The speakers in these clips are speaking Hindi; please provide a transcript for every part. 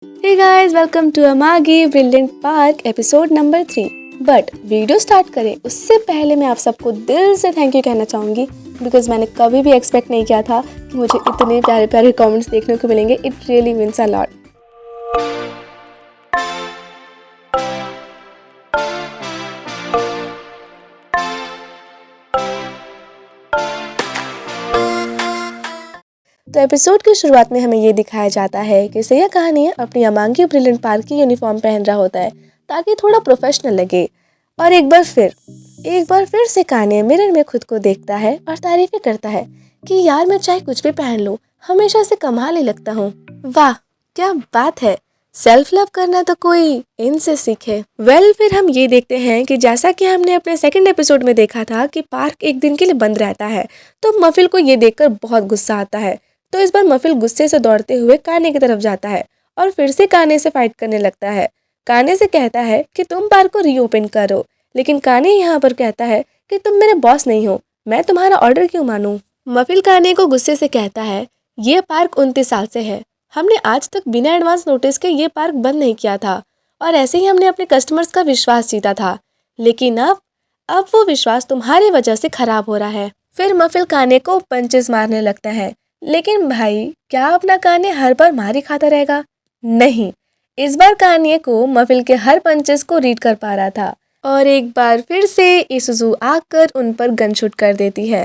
Hey guys, welcome to Amagi Brilliant Park episode number 3। But video start करें उससे पहले मैं आप सबको दिल से थैंक यू कहना चाहूँगी बिकॉज मैंने कभी भी एक्सपेक्ट नहीं किया था कि मुझे इतने प्यारे प्यारे कमेंट्स देखने को मिलेंगे। It really means a lot. तो एपिसोड की शुरुआत में हमें ये दिखाया जाता है कि सैया कहानियाँ अपनी अमांगी ब्रिलियंट पार्क की यूनिफॉर्म पहन रहा होता है ताकि थोड़ा प्रोफेशनल लगे। और एक बार फिर से कहानियाँ मिरर में खुद को देखता है और तारीफें करता है कि यार मैं चाहे कुछ भी पहन लूँ हमेशा से कमाल ही लगता हूँ। वाह क्या बात है, सेल्फ लव करना तो कोई इनसे सीखे। फिर हम ये देखते हैं कि जैसा कि हमने अपने सेकंड एपिसोड में देखा था कि पार्क एक दिन के लिए बंद रहता है तो मफिल को ये देखकर बहुत गुस्सा आता है। तो इस बार मफिल गुस्से से दौड़ते हुए काने की तरफ जाता है और फिर से काने से फाइट करने लगता है। काने से कहता है कि तुम पार्क को रीओपन करो, लेकिन काने यहाँ पर कहता है कि तुम मेरे बॉस नहीं हो, मैं तुम्हारा ऑर्डर क्यों मानूं। मफिल काने को गुस्से से कहता है ये पार्क 29 साल से है, हमने आज तक बिना एडवांस नोटिस के ये पार्क बंद नहीं किया था और ऐसे ही हमने अपने कस्टमर्स का विश्वास जीता था, लेकिन अब वो विश्वास तुम्हारी वजह से खराब हो रहा है। फिर मफिल काने को पंचेस मारने लगता है, लेकिन भाई क्या अपना काने हर बार मारी खाता रहेगा? नहीं, इस बार काने को मफिल के हर पंचेस को रीड कर पा रहा था और एक बार फिर से इसुजू आकर उन पर गन शूट कर देती है।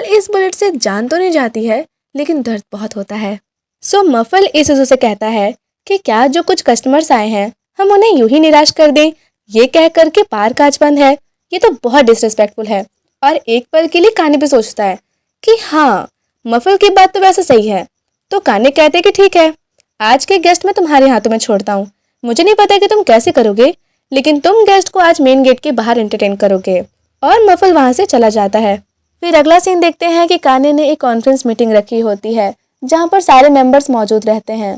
इस बुलेट से जान तो नहीं जाती है लेकिन दर्द बहुत होता है। सो मफिल इसुजू से कहता है कि क्या जो कुछ कस्टमर्स आए हैं हम उन्हें यूं ही निराश कर दें, ये कह कर के पार्क आज बंद है, ये तो बहुत डिसरिस्पेक्टफुल है। और एक पल के लिए काने भी सोचता है कि हाँ मफिल की बात तो वैसे सही है। तो काने कहते कि ठीक है, आज के गेस्ट मैं तुम्हारे हाथों में छोड़ता हूँ, मुझे नहीं पता कि तुम कैसे करोगे लेकिन तुम गेस्ट को आज मेन गेट के बाहर एंटरटेन करोगे। और मफिल वहां से चला जाता है। फिर अगला सीन देखते हैं कि काने ने एक कॉन्फ्रेंस मीटिंग रखी होती है जहाँ पर सारे मेंबर्स मौजूद रहते हैं।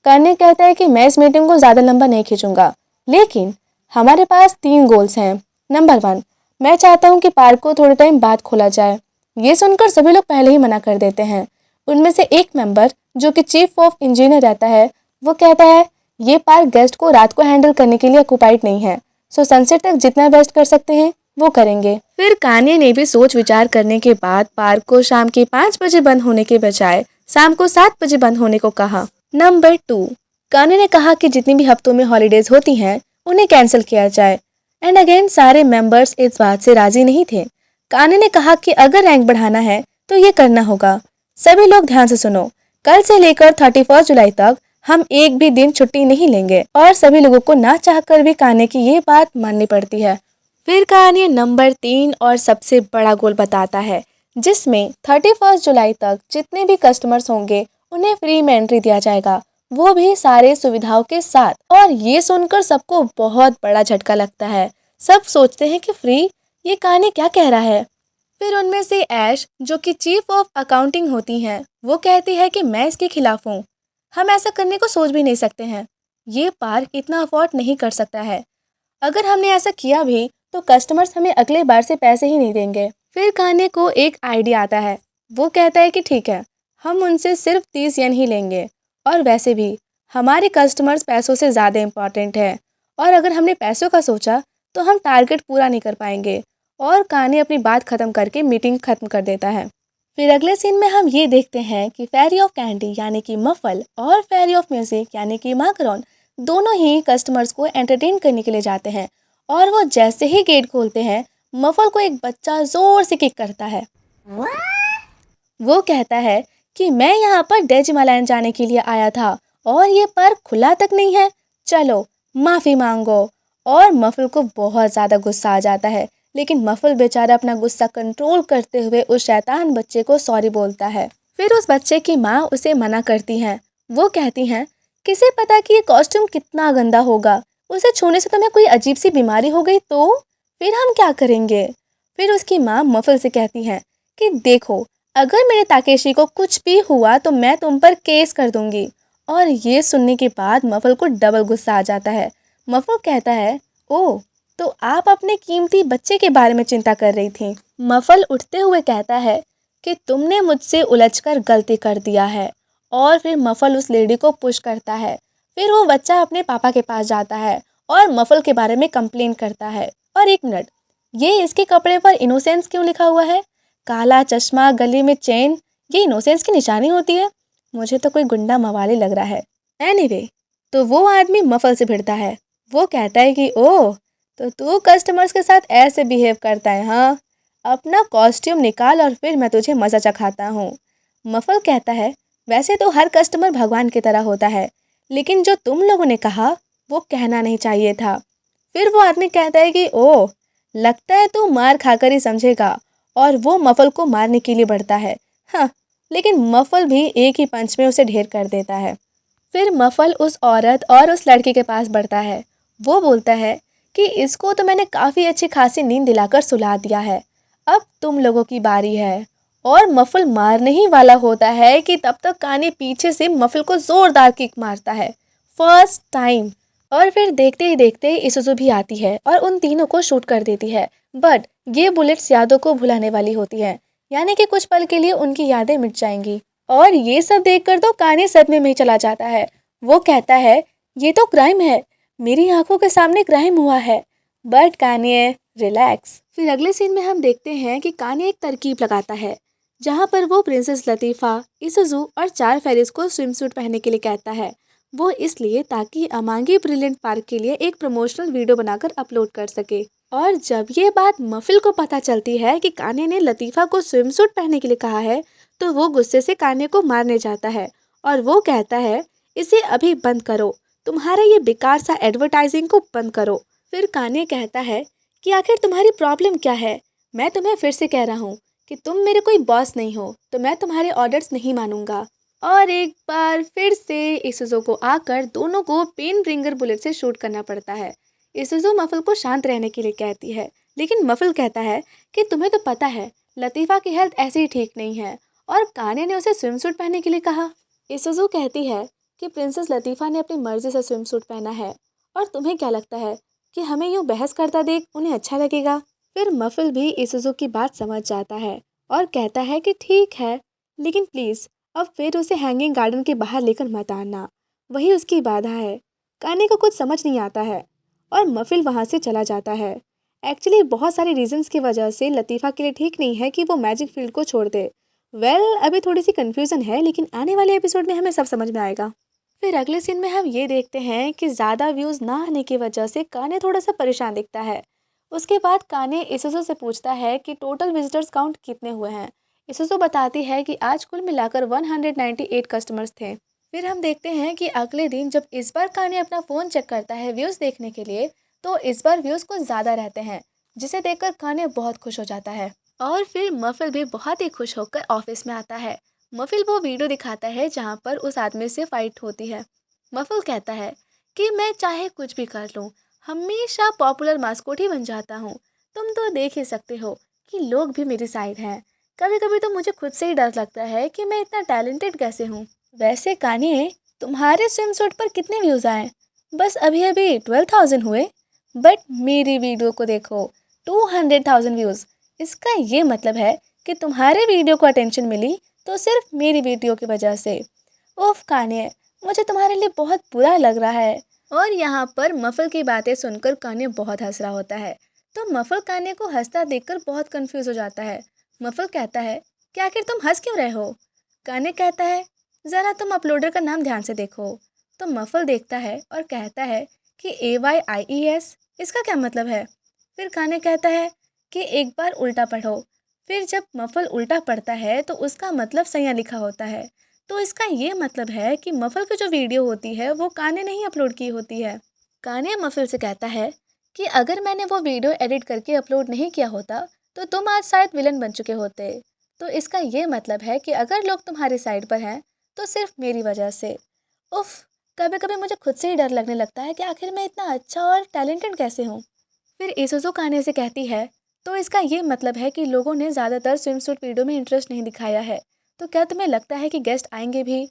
काने कहता है कि मैं इस मीटिंग को ज्यादा लंबा नहीं खींचूंगा, लेकिन हमारे पास 3 गोल्स हैं। नंबर 1, मैं चाहता हूँ कि पार्क को थोड़े टाइम बाद खोला जाए। ये सुनकर सभी लोग पहले ही मना कर देते हैं। उनमें से एक मेंबर जो कि चीफ ऑफ इंजीनियर रहता है वो कहता है ये पार्क गेस्ट को रात को हैंडल करने के लिए ऑक्यूपाइड नहीं है, सो सनसेट तक जितना बेस्ट कर सकते हैं वो करेंगे। फिर कान्ये ने भी सोच विचार करने के बाद पार्क को शाम के 5 बजे बंद होने के बजाय शाम को 7 बजे बंद होने को कहा। नंबर 2, कान्ये ने कहा कि जितनी भी हफ्तों में हॉलीडेज होती हैं उन्हें कैंसिल किया जाए। एंड अगेन सारे मेंबर्स इस बात से राजी नहीं थे। कान्ये ने कहा कि अगर रैंक बढ़ाना है तो ये करना होगा। सभी लोग ध्यान से सुनो, कल से लेकर 31 जुलाई तक हम एक भी दिन छुट्टी नहीं लेंगे। और सभी लोगों को ना चाहकर भी कान्ये की ये बात माननी पड़ती है। फिर कान्ये नंबर 3 और सबसे बड़ा गोल बताता है जिसमें 31 जुलाई तक जितने भी कस्टमर्स होंगे उन्हें फ्री में एंट्री दिया जाएगा, वो भी सारे सुविधाओं के साथ। और ये सुनकर सबको बहुत बड़ा झटका लगता है। सब सोचते हैं कि फ्री, ये कान्ये क्या कह रहा है। फिर उनमें से ऐश जो कि चीफ ऑफ अकाउंटिंग होती हैं वो कहती है कि मैं इसके खिलाफ हूँ, हम ऐसा करने को सोच भी नहीं सकते हैं, ये पार्क इतना अफोर्ड नहीं कर सकता है, अगर हमने ऐसा किया भी तो कस्टमर्स हमें अगले बार से पैसे ही नहीं देंगे। फिर कान्ये को एक आइडिया आता है, वो कहता है कि ठीक है हम उनसे सिर्फ 30 येन ही लेंगे और वैसे भी हमारे कस्टमर्स पैसों से ज़्यादा इम्पॉर्टेंट है और अगर हमने पैसों का सोचा तो हम टारगेट पूरा नहीं कर पाएंगे। और कान्ये अपनी बात खत्म करके मीटिंग खत्म कर देता है। फिर अगले सीन में हम ये देखते हैं कि फेरी ऑफ कैंडी यानी कि मफल और फेरी ऑफ म्यूजिक यानी कि माकरॉन दोनों ही कस्टमर्स को एंटरटेन करने के लिए जाते हैं। और वो जैसे ही गेट खोलते हैं मफल को एक बच्चा जोर से किक करता है। वो कहता है कि मैं यहाँ पर डेजिमालैंड जाने के लिए आया था और ये पार्क खुला तक नहीं है, चलो माफ़ी मांगो। और मफल को बहुत ज़्यादा गुस्सा आ जाता है, लेकिन मफल बेचारा अपना गुस्सा कंट्रोल करते हुए उस शैतान बच्चे को सॉरी बोलता है। फिर उस बच्चे की माँ उसे मना करती हैं। वो कहती हैं किसे पता कि ये कॉस्ट्यूम कितना गंदा होगा, उसे छूने से तुम्हें कोई अजीब सी बीमारी हो गई तो फिर हम क्या करेंगे। फिर उसकी माँ मफल से कहती हैं कि देखो अगर मेरे ताकेशी को कुछ भी हुआ तो मैं तुम पर केस कर दूंगी। और ये सुनने के बाद मफल को डबल गुस्सा आ जाता है। मफल कहता है ओह तो आप अपने कीमती बच्चे के बारे में चिंता कर रही थी। मफल उठते हुए कहता है कि तुमने मुझसे उलझकर गलती कर दिया है। और फिर मफल उस लेडी को पुश करता है। फिर वो बच्चा अपने पापा के पास जाता है और मफल के बारे में कंप्लेन करता है। और एक मिनट, ये इसके कपड़े पर इनोसेंस क्यों लिखा हुआ है? काला चश्मा, गले में चेन, ये इनोसेंस की निशानी होती है? मुझे तो कोई गुंडा मवाली लग रहा है। एनीवे, तो वो आदमी मफल से भिड़ता है। वो कहता है कि ओह, तो तू कस्टमर्स के साथ ऐसे बिहेव करता है हाँ? अपना कॉस्ट्यूम निकाल और फिर मैं तुझे मज़ा चखाता हूँ। मफल कहता है, वैसे तो हर कस्टमर भगवान की तरह होता है, लेकिन जो तुम लोगों ने कहा वो कहना नहीं चाहिए था। फिर वो आदमी कहता है कि ओह, लगता है तू मार खाकर ही समझेगा, और वो मफल को मारने के लिए बढ़ता है। हाँ, लेकिन मफल भी एक ही पंच में उसे ढेर कर देता है। फिर मफल उस औरत और उस लड़के के पास बढ़ता है। वो बोलता है कि इसको तो मैंने काफ़ी अच्छी खासी नींद दिलाकर सुला दिया है, अब तुम लोगों की बारी है। और मफल मारने ही वाला होता है कि तब तक काने पीछे से मफल को जोरदार किक मारता है, फर्स्ट टाइम। और फिर देखते ही देखते इसुजू भी आती है और उन तीनों को शूट कर देती है। बट ये बुलेट्स यादों को भुलाने वाली होती है, यानी कि कुछ पल के लिए उनकी यादें मिट जाएंगी। और ये सब देखकर तो काने सदमे में ही चला जाता है। वो कहता है, ये तो क्राइम है, मेरी आंखों के सामने क्राइम हुआ है। बट काने, रिलैक्स। फिर अगले सीन में हम देखते हैं कि काने एक तरकीब लगाता है, जहाँ पर वो प्रिंसेस लतीफ़ा, इसुजू और 4 फेरिस को स्विम सूट पहनने के लिए कहता है। वो इसलिए ताकि अमांगी ब्रिलियंट पार्क के लिए एक प्रमोशनल वीडियो बनाकर अपलोड कर सके। और जब ये बात मफिल को पता चलती है कि काने ने लतीफ़ा को स्विम सूट पहनने के लिए कहा है, तो वो गुस्से से काने को मारने जाता है। और वो कहता है, इसे अभी बंद करो, तुम्हारा ये बेकार सा एडवर्टाइजिंग को बंद करो। फिर काने कहता है कि आखिर तुम्हारी प्रॉब्लम क्या है? मैं तुम्हें फिर से कह रहा हूँ कि तुम मेरे कोई बॉस नहीं हो, तो मैं तुम्हारे ऑर्डर्स नहीं मानूंगा। और एक बार फिर से इसुजो को आकर दोनों को पेन ब्रिंगर बुलेट से शूट करना पड़ता है। इसुजो मफल को शांत रहने के लिए कहती है, लेकिन मफल कहता है कि तुम्हें तो पता है लतीफ़ा की हेल्थ ऐसे ही ठीक नहीं है, और काने ने उसे स्विम सूट पहनने के लिए कहा। इसुजो कहती है कि प्रिंसेस लतीफ़ा ने अपनी मर्जी से स्विम सूट पहना है, और तुम्हें क्या लगता है कि हमें यूँ बहस करता देख उन्हें अच्छा लगेगा? फिर मफल भी इसुजो की बात समझ जाता है और कहता है कि ठीक है, लेकिन प्लीज़ अब फिर उसे हैंगिंग गार्डन के बाहर लेकर मत आना, वही उसकी बाधा है। काने को कुछ समझ नहीं आता है और मफिल वहाँ से चला जाता है। एक्चुअली बहुत सारे रीजंस की वजह से लतीफ़ा के लिए ठीक नहीं है कि वो मैजिक फील्ड को छोड़ दे। अभी थोड़ी सी कंफ्यूजन है, लेकिन आने वाले एपिसोड में हमें सब समझ में आएगा। फिर अगले सीन में हम ये देखते हैं कि ज़्यादा व्यूज़ ना आने की वजह से काने थोड़ा सा परेशान दिखता है। उसके बाद काने इसुजो से पूछता है कि टोटल विजिटर्स काउंट कितने हुए हैं। इसुजो बताती है कि आज कुल मिलाकर 198 कस्टमर्स थे। फिर हम देखते हैं कि अगले दिन जब इस बार काने अपना फ़ोन चेक करता है व्यूज़ देखने के लिए, तो इस बार व्यूज़ कुछ ज़्यादा रहते हैं, जिसे देखकर काने बहुत खुश हो जाता है। और फिर मफिल भी बहुत ही खुश होकर ऑफिस में आता है। मफिल वो वीडियो दिखाता है जहाँ पर उस आदमी से फाइट होती है। मफिल कहता है कि मैं चाहे कुछ भी कर लूँ, हमेशा पॉपुलर मास्कोट ही बन जाता हूँ। तुम तो देख ही सकते हो कि लोग भी मेरी साइड हैं। कभी कभी तो मुझे खुद से ही डर लगता है कि मैं इतना टैलेंटेड कैसे हूँ। वैसे कान्ये, तुम्हारे स्विम सूट पर कितने व्यूज़ आए? बस अभी अभी 12,000 हुए, बट मेरी वीडियो को देखो, 200,000 व्यूज़। इसका ये मतलब है कि तुम्हारे वीडियो को अटेंशन मिली तो सिर्फ मेरी वीडियो की वजह से। ओफ कान्ये, मुझे तुम्हारे लिए बहुत बुरा लग रहा है। और यहाँ पर मफल की बातें सुनकर कान्ये बहुत हंस रहा होता है। तो मफल कान्ये को हंसता देखकर बहुत कंफ्यूज हो जाता है। मफल कहता है कि आखिर तुम हंस क्यों रहे हो? कान्ये कहता है, ज़रा तुम अपलोडर का नाम ध्यान से देखो। तो मफल देखता है और कहता है कि AYIES, इसका क्या मतलब है? फिर कान्ये कहता है कि एक बार उल्टा पढ़ो। फिर जब मफल उल्टा पढ़ता है तो उसका मतलब सैया लिखा होता है। तो इसका ये मतलब है कि मफल की जो वीडियो होती है वो कान्ये ने ही अपलोड की होती है। कान्ये मफल से कहता है कि अगर मैंने वो वीडियो एडिट करके अपलोड नहीं किया होता तो तुम आज शायद विलन बन चुके होते। तो इसका ये मतलब है कि अगर लोग तुम्हारी साइड पर हैं तो सिर्फ मेरी वजह से। उफ, कभी कभी मुझे खुद से ही डर लगने लगता है कि आखिर मैं इतना अच्छा और टैलेंटेड कैसे हूँ। फिर इसुजो कान्ये से कहती है, तो इसका ये मतलब है कि लोगों ने ज़्यादातर स्विमसूट वीडियो में इंटरेस्ट नहीं दिखाया है, तो क्या तुम्हें लगता है कि गेस्ट आएंगे भी?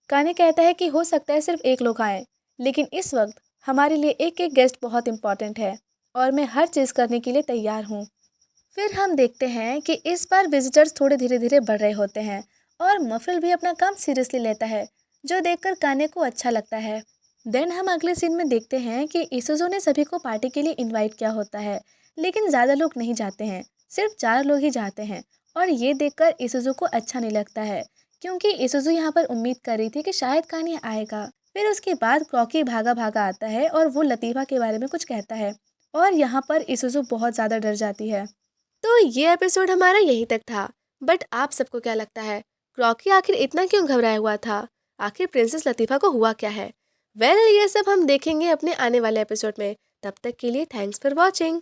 कान्ये कहता है कि हो सकता है सिर्फ एक लोग आए, लेकिन इस वक्त हमारे लिए एक एक गेस्ट बहुत इंपॉर्टेंट है और मैं हर चीज़ करने के लिए तैयार हूँ। फिर हम देखते हैं कि इस बार विजिटर्स थोड़े धीरे धीरे बढ़ रहे होते हैं और मफिल भी अपना काम सीरियसली लेता है, जो देखकर कान्ये को अच्छा लगता है। देन हम अगले सीन में देखते हैं कि इसुजो ने सभी को पार्टी के लिए इनवाइट किया होता है, लेकिन ज़्यादा लोग नहीं जाते हैं, सिर्फ 4 लोग ही जाते हैं। और ये देखकर इसुजो को अच्छा नहीं लगता है, क्योंकि इसुजो यहाँ पर उम्मीद कर रही थी कि शायद कान्या आएगा। फिर उसके बाद क्रॉकी भागा भागा आता है और वो लतीफ़ा के बारे में कुछ कहता है, और यहाँ पर इसुजो बहुत ज़्यादा डर जाती है। तो ये एपिसोड हमारा यहीं तक था। बट आप सबको क्या लगता है, क्रॉकी आखिर इतना क्यों घबराया हुआ था? आखिर प्रिंसेस लतीफ़ा को हुआ क्या है? वेल, ये सब हम देखेंगे अपने आने वाले एपिसोड में। तब तक के लिए थैंक्स फॉर वॉचिंग।